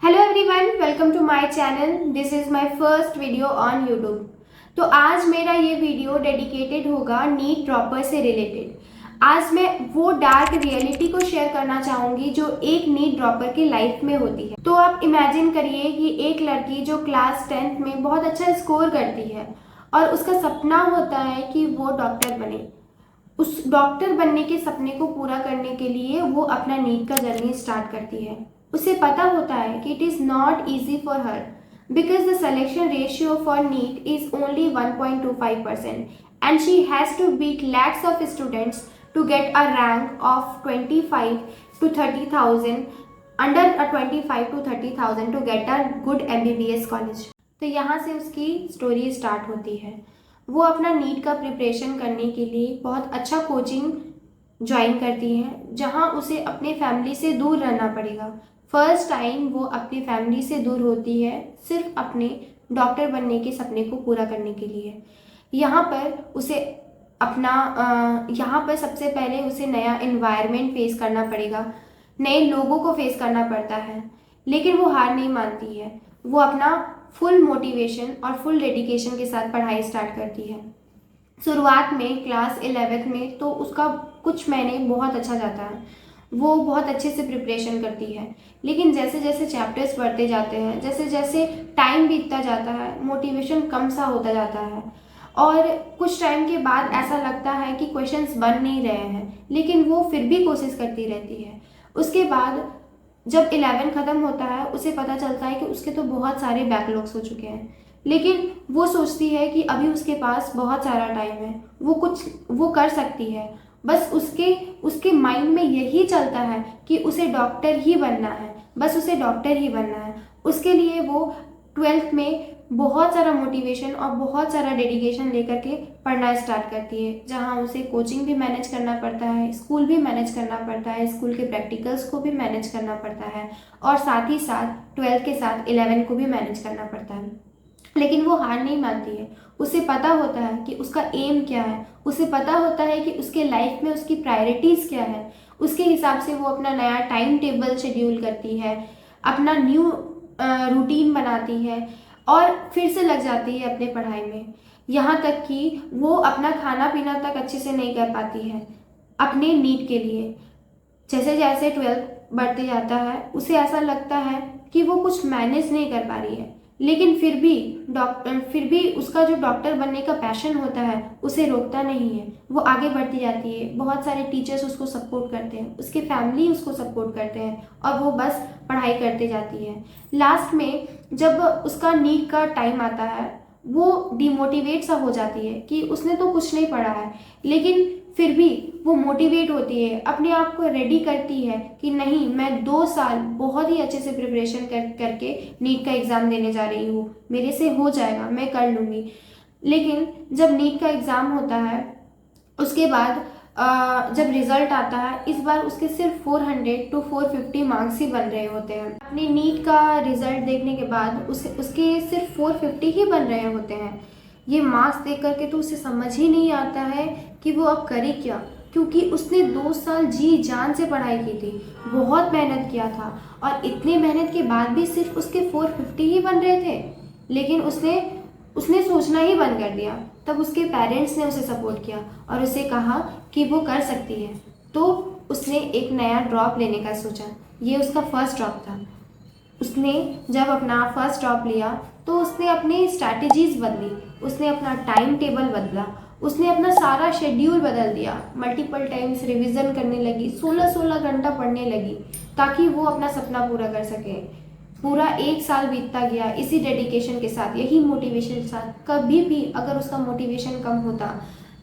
Hello everyone, welcome to my channel. This is my first video on YouTube. तो आज मेरा ये video dedicated होगा नीट ड्रॉपर से रिलेटेड। आज मैं वो डार्क रियलिटी को शेयर करना चाहूँगी जो एक नीट ड्रॉपर की लाइफ में होती है। तो आप इमेजिन करिए कि एक लड़की जो क्लास 10th में बहुत अच्छा स्कोर करती है और उसका सपना होता है कि वो डॉक्टर बने। उस डॉक्टर बनने के सपने को पूरा करने के लिए वो अपना नीट का जर्नी स्टार्ट करती है। उसे पता होता है कि it is not easy for her because the selection ratio for NEET is only 1.25% and she has to beat lakhs of students to get a rank of 25 to 30,000 under 25 to 30,000 to get a good MBBS college. तो यहाँ से उसकी story start होती है। वो अपना NEET का preparation करने के लिए बहुत अच्छा कोचिंग ज्वाइन करती है जहाँ उसे अपने फैमिली से दूर रहना पड़ेगा। फर्स्ट टाइम वो अपनी फैमिली से दूर होती है सिर्फ अपने डॉक्टर बनने के सपने को पूरा करने के लिए। यहाँ पर उसे यहाँ पर सबसे पहले उसे नया एनवायरनमेंट फेस करना पड़ेगा, नए लोगों को फेस करना पड़ता है, लेकिन वो हार नहीं मानती है। वो अपना फुल मोटिवेशन और फुल डेडिकेशन के साथ पढ़ाई स्टार्ट करती है। शुरुआत में क्लास 11th में तो उसका कुछ महीने बहुत अच्छा जाता है, वो बहुत अच्छे से प्रिपरेशन करती है। लेकिन जैसे जैसे चैप्टर्स बढ़ते जाते हैं, जैसे जैसे टाइम बीतता जाता है, मोटिवेशन कम सा होता जाता है और कुछ टाइम के बाद ऐसा लगता है कि क्वेश्चंस बन नहीं रहे हैं, लेकिन वो फिर भी कोशिश करती रहती है। उसके बाद जब 11 ख़त्म होता है उसे पता चलता है कि उसके तो बहुत सारे बैकलॉग्स हो चुके हैं, लेकिन वो सोचती है कि अभी उसके पास बहुत सारा टाइम है, वो कर सकती है। बस उसके उसके माइंड में यही चलता है कि उसे डॉक्टर ही बनना है, बस उसे डॉक्टर ही बनना है। उसके लिए वो 12th में बहुत सारा मोटिवेशन और बहुत सारा डेडिकेशन लेकर के पढ़ना स्टार्ट करती है, जहाँ उसे कोचिंग भी मैनेज करना पड़ता है, स्कूल भी मैनेज करना पड़ता है, स्कूल के प्रैक्टिकल्स को भी मैनेज करना पड़ता है और साथ ही साथ 12th के साथ 11 को भी मैनेज करना पड़ता है। लेकिन वो हार नहीं मानती है। उसे पता होता है कि उसका एम क्या है, उसे पता होता है कि उसके लाइफ में उसकी प्रायोरिटीज़ क्या है। उसके हिसाब से वो अपना नया टाइम टेबल शेड्यूल करती है, अपना न्यू रूटीन बनाती है और फिर से लग जाती है अपने पढ़ाई में। यहाँ तक कि वो अपना खाना पीना तक अच्छे से नहीं कर पाती है अपने नीट के लिए। जैसे जैसे 12th बढ़ते जाता है उसे ऐसा लगता है कि वो कुछ मैनेज नहीं कर पा रही है, लेकिन फिर भी उसका जो डॉक्टर बनने का पैशन होता है उसे रोकता नहीं है। वो आगे बढ़ती जाती है, बहुत सारे टीचर्स उसको सपोर्ट करते हैं, उसके फैमिली उसको सपोर्ट करते हैं और वो बस पढ़ाई करते जाती है। लास्ट में जब उसका नीट का टाइम आता है वो डिमोटिवेट सा हो जाती है कि उसने तो कुछ नहीं पढ़ा है, लेकिन फिर भी वो मोटिवेट होती है, अपने आप को रेडी करती है कि नहीं, मैं 2 साल बहुत ही अच्छे से प्रिपरेशन करके नीट का एग्ज़ाम देने जा रही हूँ, मेरे से हो जाएगा, मैं कर लूँगी। लेकिन जब नीट का एग्ज़ाम होता है उसके बाद जब रिज़ल्ट आता है, इस बार उसके सिर्फ 400 to 450 मार्क्स ही बन रहे होते हैं। अपने नीट का रिज़ल्ट देखने के बाद उसके सिर्फ 450 ही बन रहे होते हैं। ये मार्क्स देख करके तो उसे समझ ही नहीं आता है कि वो अब करे क्या, क्योंकि उसने 2 साल जी जान से पढ़ाई की थी, बहुत मेहनत किया था और इतने मेहनत के बाद भी सिर्फ उसके 450 ही बन रहे थे। लेकिन उसने उसने सोचना ही बंद कर दिया। तब उसके पेरेंट्स ने उसे सपोर्ट किया और उसे कहा कि वो कर सकती है। तो उसने एक नया ड्रॉप लेने का सोचा। ये उसका फर्स्ट ड्रॉप था। उसने जब अपना फर्स्ट ड्रॉप लिया तो उसने अपनी स्ट्रैटेजीज बदली, उसने अपना टाइम टेबल बदला, उसने अपना सारा शेड्यूल बदल दिया। मल्टीपल टाइम्स रिवीजन करने लगी, 16-16 घंटा पढ़ने लगी ताकि वो अपना सपना पूरा कर सके। पूरा 1 साल बीतता गया इसी डेडिकेशन के साथ, यही मोटिवेशन के साथ। कभी भी अगर उसका मोटिवेशन कम होता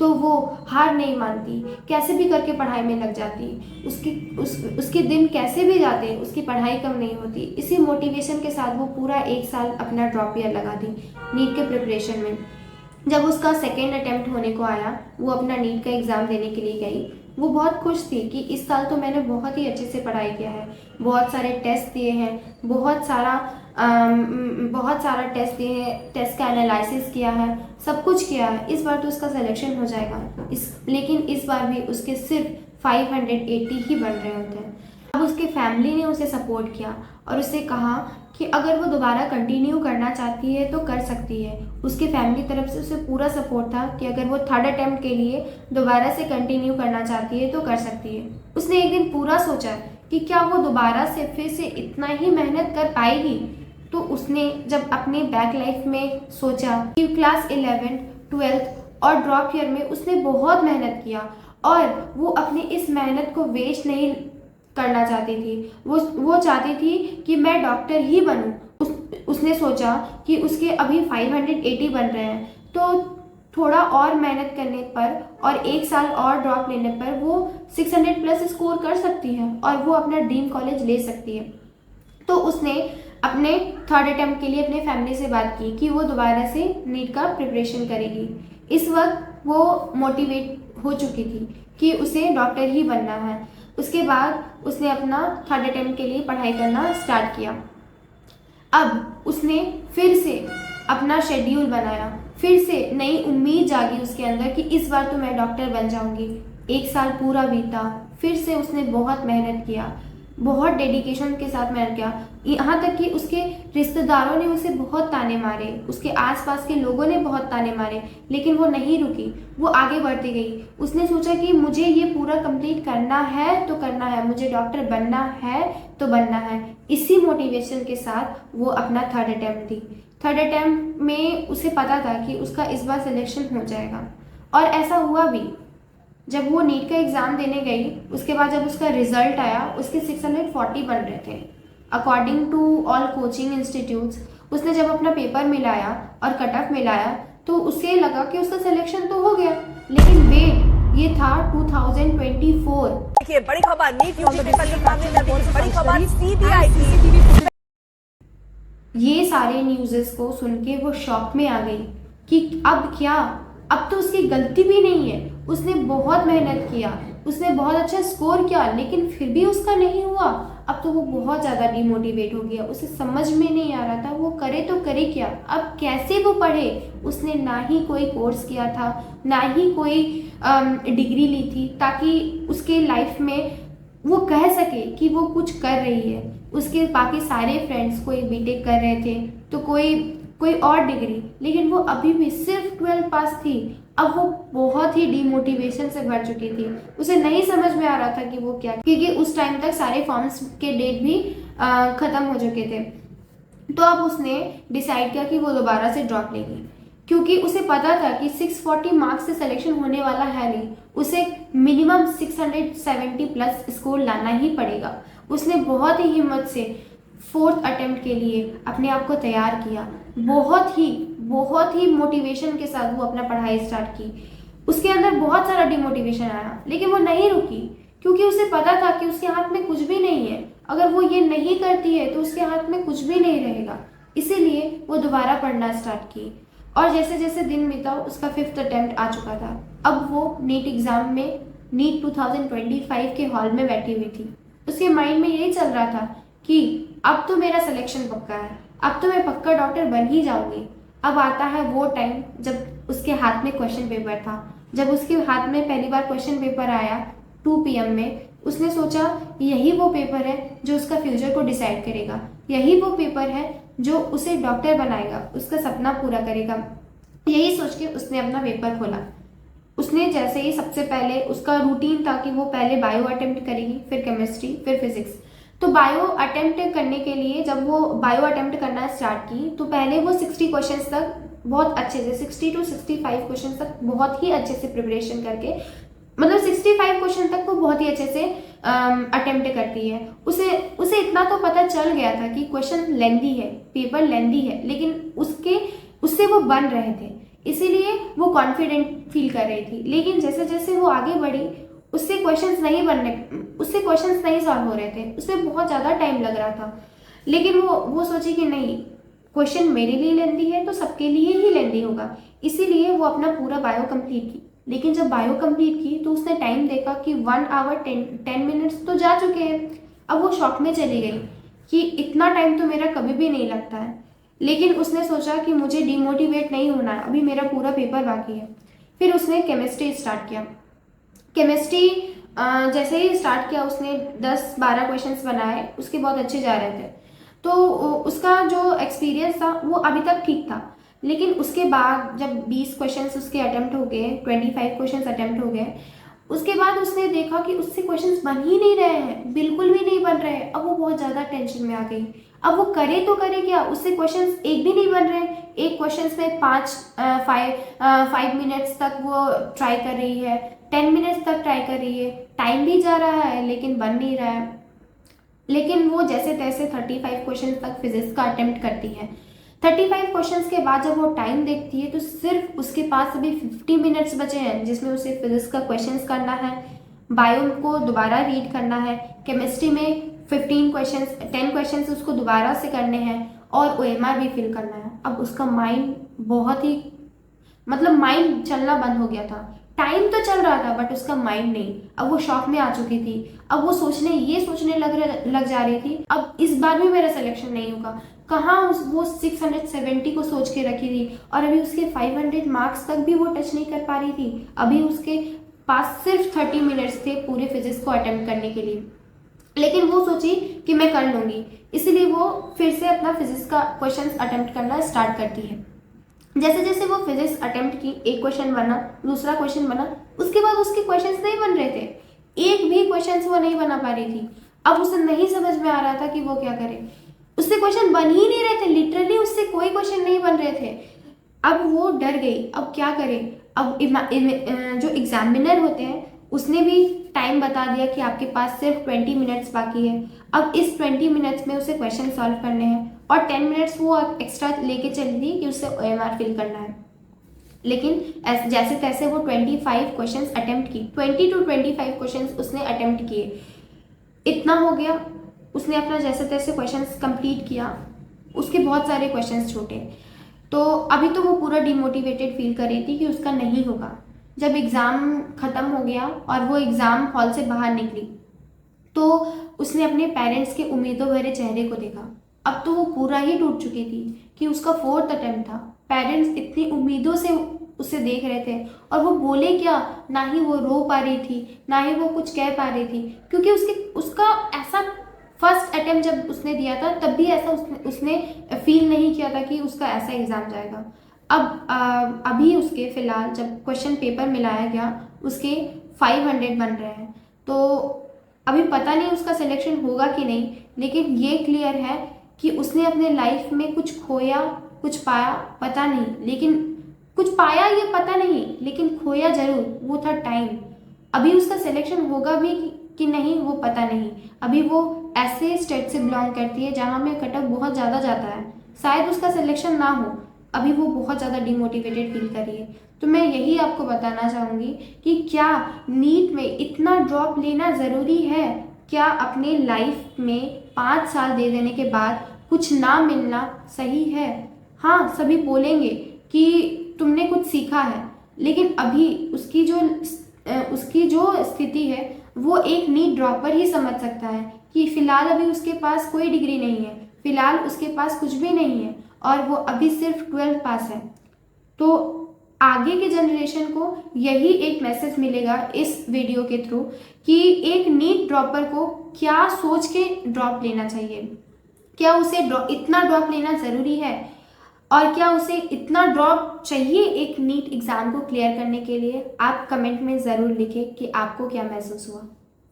तो वो हार नहीं मानती, कैसे भी करके पढ़ाई में लग जाती। उसके दिन कैसे भी जाते, उसकी पढ़ाई कम नहीं होती। इसी मोटिवेशन के साथ वो पूरा 1 साल अपना ड्रॉप ईयर लगा दी नीट के प्रिपरेशन में। जब उसका सेकेंड अटेम्प्ट होने को आया, वो अपना नीट का एग्ज़ाम देने के लिए गई। वो बहुत खुश थी कि इस साल तो मैंने बहुत ही अच्छे से पढ़ाई किया है, बहुत सारे टेस्ट दिए हैं, बहुत सारा टेस्ट दिए हैं, टेस्ट का एनालिसिस किया है, सब कुछ किया है। इस बार तो उसका सिलेक्शन हो जाएगा। लेकिन इस बार भी उसके सिर्फ 580 ही बन रहे होते हैं। अब उसके फैमिली ने उसे सपोर्ट किया और उससे कहा कि अगर वो दोबारा कंटिन्यू करना चाहती है तो कर सकती है। उसके फैमिली तरफ से उसे पूरा सपोर्ट था कि अगर वो थर्ड अटेम्प्ट के लिए दोबारा से कंटिन्यू करना चाहती है तो कर सकती है। उसने एक दिन पूरा सोचा कि क्या वो दोबारा से फिर से इतना ही मेहनत कर पाएगी। तो उसने जब अपने बैक लाइफ में सोचा कि क्लास 11, 12 और ड्रॉप ईयर में उसने बहुत मेहनत किया और वो अपनी इस मेहनत को वेस्ट नहीं करना चाहती थी। वो चाहती थी कि मैं डॉक्टर ही बनूं। उसने सोचा कि उसके अभी 580 बन रहे हैं, तो थोड़ा और मेहनत करने पर और एक साल और ड्रॉप लेने पर वो 600 प्लस स्कोर कर सकती है और वो अपना ड्रीम कॉलेज ले सकती है। तो उसने अपने थर्ड अटेम्प्ट के लिए अपने फैमिली से बात की कि वो दोबारा से नीट का प्रिपरेशन करेगी। इस वक्त वो मोटिवेट हो चुकी थी कि उसे डॉक्टर ही बनना है। उसके बाद उसने अपना थर्ड अटेम्प्ट के लिए पढ़ाई करना स्टार्ट किया। अब उसने फिर से अपना शेड्यूल बनाया, फिर से नई उम्मीद जागी उसके अंदर कि इस बार तो मैं डॉक्टर बन जाऊंगी। एक साल पूरा बीता, फिर से उसने बहुत मेहनत किया, बहुत डेडिकेशन के साथ मेहनत किया। यहाँ तक कि उसके रिश्तेदारों ने उसे बहुत ताने मारे, उसके आसपास के लोगों ने बहुत ताने मारे, लेकिन वो नहीं रुकी, वो आगे बढ़ती गई। उसने सोचा कि मुझे ये पूरा कंप्लीट करना है तो करना है, मुझे डॉक्टर बनना है तो बनना है। इसी मोटिवेशन के साथ वो अपना थर्ड अटेम्प्ट दी। थर्ड अटेम्प्ट में उसे पता था कि उसका इस बार सिलेक्शन हो जाएगा, और ऐसा हुआ भी। जब वो नीट का एग्ज़ाम देने गई, उसके बाद जब उसका रिजल्ट आया, उसके 640 बन रहे थे according to all coaching institutes. उसने जब अपना पेपर मिलाया और कट ऑफ मिलाया तो उसे लगा कि उसका सिलेक्शन तो हो गया, लेकिन वेट, ये था 2024। देखिए बड़ी खबर, नीट यूजी पेपर लीक मामले में अभी बड़ी खबर, सीबीआई की ये सारे न्यूज़ेस को सुन के वो शॉक में आ गई कि अब क्या, अब तो उसकी गलती भी नहीं है। उसने बहुत मेहनत किया, उसने बहुत अच्छा स्कोर किया, लेकिन फिर भी उसका नहीं हुआ। अब तो वो बहुत ज़्यादा डिमोटिवेट हो गया, उसे समझ में नहीं आ रहा था वो करे तो करे क्या, अब कैसे वो पढ़े। उसने ना ही कोई कोर्स किया था, ना ही कोई डिग्री ली थी ताकि उसके लाइफ में वो कह सके कि वो कुछ कर रही है। उसके बाकी सारे फ्रेंड्स कोई बीटेक कर रहे थे तो कोई कोई और डिग्री, लेकिन वो अभी भी सिर्फ 12 पास थी। अब वो बहुत ही डिमोटिवेशन से भर चुकी थी, उसे नहीं समझ में आ रहा था कि वो क्या, क्योंकि उस टाइम तक सारे फॉर्म्स के डेट भी ख़त्म हो चुके थे। तो अब उसने डिसाइड किया कि वो दोबारा से ड्रॉप लेगी, क्योंकि उसे पता था कि 640 मार्क्स से सिलेक्शन होने वाला है नहीं, उसे मिनिमम 670 प्लस स्कोर लाना ही पड़ेगा। उसने बहुत ही हिम्मत से फोर्थ अटेम्प्ट के लिए अपने आप को तैयार किया, बहुत ही मोटिवेशन के साथ वो अपना पढ़ाई स्टार्ट की। उसके अंदर बहुत सारा डिमोटिवेशन आया, लेकिन वो नहीं रुकी, क्योंकि उसे पता था कि उसके हाथ में कुछ भी नहीं है। अगर वो ये नहीं करती है तो उसके हाथ में कुछ भी नहीं रहेगा। इसीलिए वो दोबारा पढ़ना स्टार्ट की, और जैसे जैसे दिन बीता उसका फिफ्थ अटेम्प्ट आ चुका था। अब वो नीट एग्ज़ाम में, नीट 2025 के हॉल में बैठी हुई थी। उसके माइंड में यही चल रहा था कि अब तो मेरा सिलेक्शन पक्का है, अब तो मैं पक्का डॉक्टर बन ही जाऊंगी। अब आता है वो टाइम जब उसके हाथ में क्वेश्चन पेपर था। जब उसके हाथ में पहली बार क्वेश्चन पेपर आया 2 PM में, उसने सोचा यही वो पेपर है जो उसका फ्यूचर को डिसाइड करेगा, यही वो पेपर है जो उसे डॉक्टर बनाएगा, उसका सपना पूरा करेगा। यही सोच के उसने अपना पेपर खोला। उसने जैसे ही, सबसे पहले उसका रूटीन था कि वो पहले बायो अटेम्प्ट करेगी, फिर केमिस्ट्री, फिर फिजिक्स। तो बायो अटेम्प्ट करने के लिए जब वो बायो अटेम्प्ट करना स्टार्ट की तो पहले वो 60 क्वेश्चंस तक बहुत अच्छे से, 60 to 65 क्वेश्चन तक बहुत ही अच्छे से प्रिपरेशन करके, मतलब 65 क्वेश्चन तक वो बहुत ही अच्छे से अटेम्प्ट करती है। उसे उसे इतना तो पता चल गया था कि क्वेश्चन लेंदी है, पेपर लेंदी है, लेकिन उससे वो बन रहे थे, इसीलिए वो कॉन्फिडेंट फील कर रही थी। लेकिन जैसे जैसे वो आगे बढ़ी उससे क्वेश्चंस नहीं सॉल्व हो रहे थे, उसमें बहुत ज़्यादा टाइम लग रहा था। लेकिन वो सोची कि नहीं, क्वेश्चन मेरे लिए लेंदी है तो सबके लिए ही लेंदी होगा, इसीलिए वो अपना पूरा बायो कंप्लीट की। लेकिन जब बायो कंप्लीट की तो उसने टाइम देखा कि 1 आवर 10 मिनट्स तो जा चुके हैं। अब वो शॉक में चली गई कि इतना टाइम तो मेरा कभी भी नहीं लगता है। लेकिन उसने सोचा कि मुझे डिमोटिवेट नहीं होना है, अभी मेरा पूरा पेपर बाकी है। फिर उसने केमिस्ट्री स्टार्ट किया। केमिस्ट्री जैसे ही स्टार्ट किया उसने 10-12 क्वेश्चंस बनाए, उसके बहुत अच्छे जा रहे थे। तो उसका जो एक्सपीरियंस था वो अभी तक ठीक था, लेकिन उसके बाद जब 20 क्वेश्चंस उसके अटेम्प्ट हो गए, 25 क्वेश्चंस अटेम्प्ट हो गए, उसके बाद उसने देखा कि उससे क्वेश्चंस बन ही नहीं रहे हैं, बिल्कुल भी नहीं बन रहे हैं। अब वो बहुत ज़्यादा टेंशन में आ गई। अब वो करे तो करे क्या, उससे क्वेश्चंस एक भी नहीं बन रहे हैं। एक क्वेश्चंस में 5 मिनट्स तक वो ट्राई कर रही है, 10 मिनट्स तक ट्राई कर रही है, टाइम भी जा रहा है लेकिन बन नहीं रहा है। लेकिन वो जैसे तैसे 35 क्वेश्चन तक फिजिक्स का अटेम्प्ट करती है। 35 क्वेश्चंस के बाद जब वो टाइम देखती है तो सिर्फ उसके पास अभी 50 मिनट्स बचे हैं, जिसमें उसे फिजिक्स का क्वेश्चंस करना है, बायो को दोबारा रीड करना है, केमिस्ट्री में 10 क्वेश्चंस उसको दोबारा से करने हैं और OMR भी फिल करना है। अब उसका माइंड बहुत ही माइंड चलना बंद हो गया था। टाइम तो चल रहा था बट उसका माइंड नहीं। अब वो शॉक में आ चुकी थी। अब वो सोचने लग जा रही थी, अब इस बार भी मेरा सिलेक्शन नहीं होगा। कहाँ वो 670 को सोच के रखी थी और अभी उसके 500 मार्क्स तक भी वो टच नहीं कर पा रही थी। अभी उसके पास सिर्फ 30 मिनट्स थे पूरे फिजिक्स को अटेम्प्ट करने के लिए, लेकिन वो सोची कि मैं कर लूँगी, इसलिए वो फिर से अपना फिजिक्स का क्वेश्चन अटेम्प्ट करना स्टार्ट करती है। जैसे जैसे वो फिजिक्स अटेम्प्ट की, एक क्वेश्चन बना, दूसरा क्वेश्चन बना, उसके बाद उसके क्वेश्चंस नहीं बन रहे थे, एक भी क्वेश्चंस वो नहीं बना पा रही थी। अब उसे नहीं समझ में आ रहा था कि वो क्या करे, उससे क्वेश्चन बन ही नहीं रहे थे, लिटरली उससे कोई क्वेश्चन नहीं बन रहे थे। अब वो डर गई, अब क्या करे। अब जो एग्जामिनर होते हैं उसने भी टाइम बता दिया कि आपके पास सिर्फ 20 मिनट्स बाकी है। अब इस 20 मिनट्स में उसे क्वेश्चन सॉल्व करने हैं और 10 मिनट्स वो एक्स्ट्रा लेके चली थी कि उसे OMR फिल करना है। लेकिन जैसे तैसे वो 25 क्वेश्चंस अटेम्प्ट की, 20 to 25 क्वेश्चंस उसने अटेम्प्ट किए। इतना हो गया, उसने अपना जैसे तैसे क्वेश्चंस कंप्लीट किया, उसके बहुत सारे क्वेश्चंस छूटे। तो अभी तो वो पूरा डिमोटिवेटेड फील कर रही थी कि उसका नहीं होगा। जब एग्ज़ाम ख़त्म हो गया और वो एग्ज़ाम हॉल से बाहर निकली तो उसने अपने पेरेंट्स के उम्मीदों भरे चेहरे को देखा। अब तो वो पूरा ही टूट चुकी थी कि उसका 4th अटेम्प्ट था। पेरेंट्स इतनी उम्मीदों से उसे देख रहे थे और वो बोले क्या, ना ही वो रो पा रही थी, ना ही वो कुछ कह पा रही थी, क्योंकि उसका ऐसा फर्स्ट अटेम्प्ट जब उसने दिया था तब भी ऐसा उसने फील नहीं किया था कि उसका ऐसा एग्ज़ाम जाएगा। अब अभी उसके फ़िलहाल जब क्वेश्चन पेपर मिलाया गया उसके 500 बन रहे हैं, तो अभी पता नहीं उसका सिलेक्शन होगा कि नहीं, लेकिन ये क्लियर है कि उसने अपने लाइफ में कुछ खोया, कुछ पाया पता नहीं, लेकिन कुछ पाया ये पता नहीं, लेकिन खोया ज़रूर, वो था टाइम। अभी उसका सिलेक्शन होगा भी कि नहीं वो पता नहीं। अभी वो ऐसे स्टेट से बिलोंग करती है जहाँ में कट ऑफ बहुत ज़्यादा जाता है, शायद उसका सिलेक्शन ना हो। अभी वो बहुत ज़्यादा डिमोटिवेटेड फील कर रही है। तो मैं यही आपको बताना चाहूँगी कि क्या नीट में इतना ड्रॉप लेना ज़रूरी है? क्या अपने लाइफ में 5 साल दे देने के बाद कुछ ना मिलना सही है? हाँ, सभी बोलेंगे कि तुमने कुछ सीखा है, लेकिन अभी उसकी जो स्थिति है वो एक नीट ड्रॉपर ही समझ सकता है कि फ़िलहाल अभी उसके पास कोई डिग्री नहीं है, फ़िलहाल उसके पास कुछ भी नहीं है और वो अभी सिर्फ 12th पास है। तो आगे के जनरेशन को यही एक मैसेज मिलेगा इस वीडियो के थ्रू कि एक नीट ड्रॉपर को क्या सोच के ड्रॉप लेना चाहिए, क्या उसे इतना ड्रॉप लेना ज़रूरी है और क्या उसे इतना ड्रॉप चाहिए एक नीट एग्ज़ाम को क्लियर करने के लिए। आप कमेंट में ज़रूर लिखें कि आपको क्या महसूस हुआ।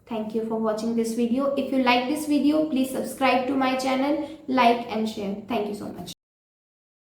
Thank you for watching this video. If you like this video, please subscribe to my channel, like and share. Thank you so much.